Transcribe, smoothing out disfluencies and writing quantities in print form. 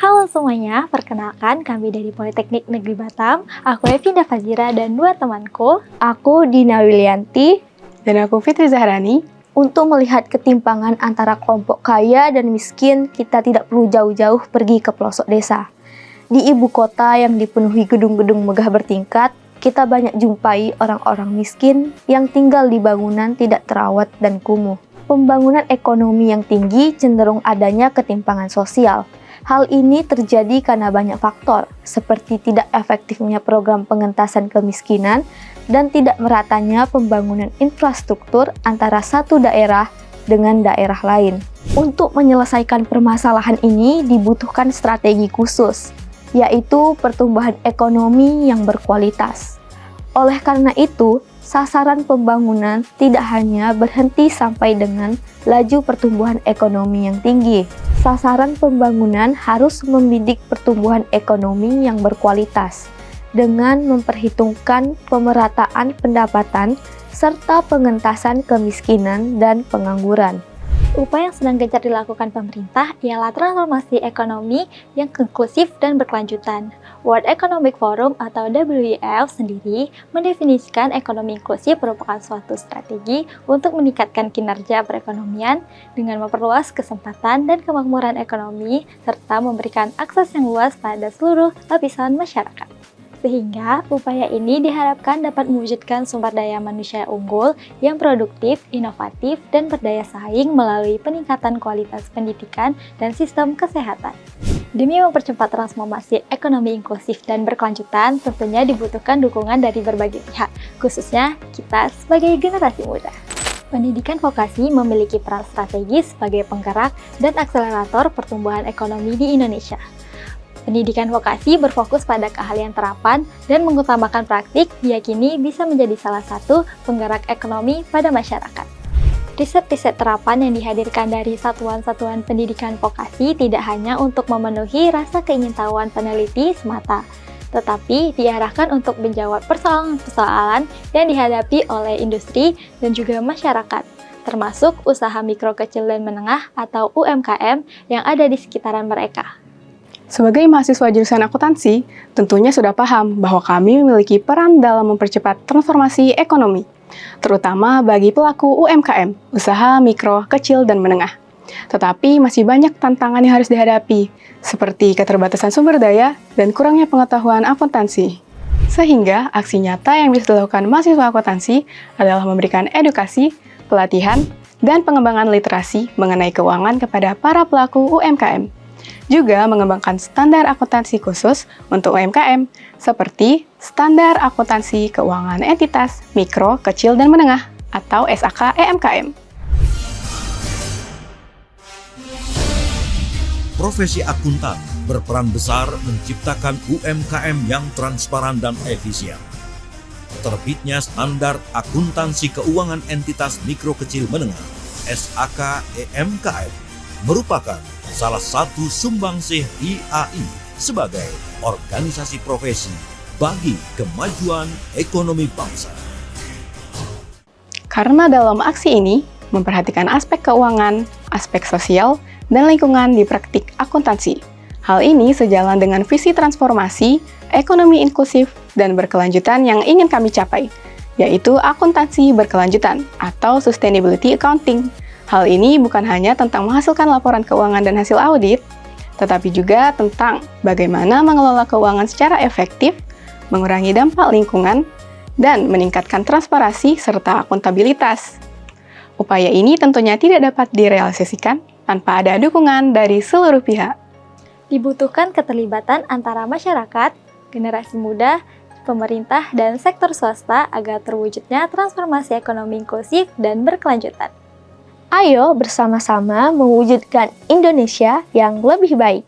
Halo semuanya, perkenalkan kami dari Politeknik Negeri Batam. Aku Evinda Fazira dan dua temanku. Aku Dina Wilianti. Dan aku Fitri Zahrani. Untuk melihat ketimpangan antara kelompok kaya dan miskin, kita tidak perlu jauh-jauh pergi ke pelosok desa. Di ibu kota yang dipenuhi gedung-gedung megah bertingkat, kita banyak jumpai orang-orang miskin yang tinggal di bangunan tidak terawat dan kumuh. Pembangunan ekonomi yang tinggi cenderung adanya ketimpangan sosial. Hal ini terjadi karena banyak faktor, seperti tidak efektifnya program pengentasan kemiskinan dan tidak meratanya pembangunan infrastruktur antara satu daerah dengan daerah lain. Untuk menyelesaikan permasalahan ini dibutuhkan strategi khusus, yaitu pertumbuhan ekonomi yang berkualitas. Oleh karena itu, sasaran pembangunan tidak hanya berhenti sampai dengan laju pertumbuhan ekonomi yang tinggi. Sasaran pembangunan harus membidik pertumbuhan ekonomi yang berkualitas dengan memperhitungkan pemerataan pendapatan serta pengentasan kemiskinan dan pengangguran. Upaya yang sedang gencar dilakukan pemerintah ialah transformasi ekonomi yang inklusif dan berkelanjutan. World Economic Forum atau WEF sendiri mendefinisikan ekonomi inklusif merupakan suatu strategi untuk meningkatkan kinerja perekonomian dengan memperluas kesempatan dan kemakmuran ekonomi serta memberikan akses yang luas pada seluruh lapisan masyarakat. Sehingga upaya ini diharapkan dapat mewujudkan sumber daya manusia unggul yang produktif, inovatif, dan berdaya saing melalui peningkatan kualitas pendidikan dan sistem kesehatan. Demi mempercepat transformasi ekonomi inklusif dan berkelanjutan, tentunya dibutuhkan dukungan dari berbagai pihak, khususnya kita sebagai generasi muda. Pendidikan vokasi memiliki peran strategis sebagai penggerak dan akselerator pertumbuhan ekonomi di Indonesia. Pendidikan vokasi berfokus pada keahlian terapan dan mengutamakan praktik diyakini bisa menjadi salah satu penggerak ekonomi pada masyarakat. Riset-riset terapan yang dihadirkan dari satuan-satuan pendidikan vokasi tidak hanya untuk memenuhi rasa keingintahuan peneliti semata, tetapi diarahkan untuk menjawab persoalan-persoalan yang dihadapi oleh industri dan juga masyarakat, termasuk usaha mikro kecil dan menengah atau UMKM yang ada di sekitaran mereka. Sebagai mahasiswa jurusan akuntansi, tentunya sudah paham bahwa kami memiliki peran dalam mempercepat transformasi ekonomi, terutama bagi pelaku UMKM, usaha mikro, kecil, dan menengah. Tetapi masih banyak tantangan yang harus dihadapi, seperti keterbatasan sumber daya dan kurangnya pengetahuan akuntansi. Sehingga aksi nyata yang bisa dilakukan mahasiswa akuntansi adalah memberikan edukasi, pelatihan, dan pengembangan literasi mengenai keuangan kepada para pelaku UMKM. Juga mengembangkan standar akuntansi khusus untuk UMKM, seperti Standar Akuntansi Keuangan Entitas Mikro, Kecil, dan Menengah atau SAK-EMKM. Profesi akuntan berperan besar menciptakan UMKM yang transparan dan efisien. Terbitnya Standar Akuntansi Keuangan Entitas Mikro, Kecil, Menengah SAK-EMKM merupakan salah satu sumbangsih IAI sebagai organisasi profesi bagi kemajuan ekonomi bangsa. Karena dalam aksi ini memperhatikan aspek keuangan, aspek sosial, dan lingkungan di praktik akuntansi. Hal ini sejalan dengan visi transformasi ekonomi inklusif dan berkelanjutan yang ingin kami capai, yaitu akuntansi berkelanjutan atau sustainability accounting. Hal ini bukan hanya tentang menghasilkan laporan keuangan dan hasil audit, tetapi juga tentang bagaimana mengelola keuangan secara efektif, mengurangi dampak lingkungan, dan meningkatkan transparansi serta akuntabilitas. Upaya ini tentunya tidak dapat direalisasikan tanpa ada dukungan dari seluruh pihak. Dibutuhkan keterlibatan antara masyarakat, generasi muda, pemerintah, dan sektor swasta agar terwujudnya transformasi ekonomi inklusif dan berkelanjutan. Ayo bersama-sama mewujudkan Indonesia yang lebih baik.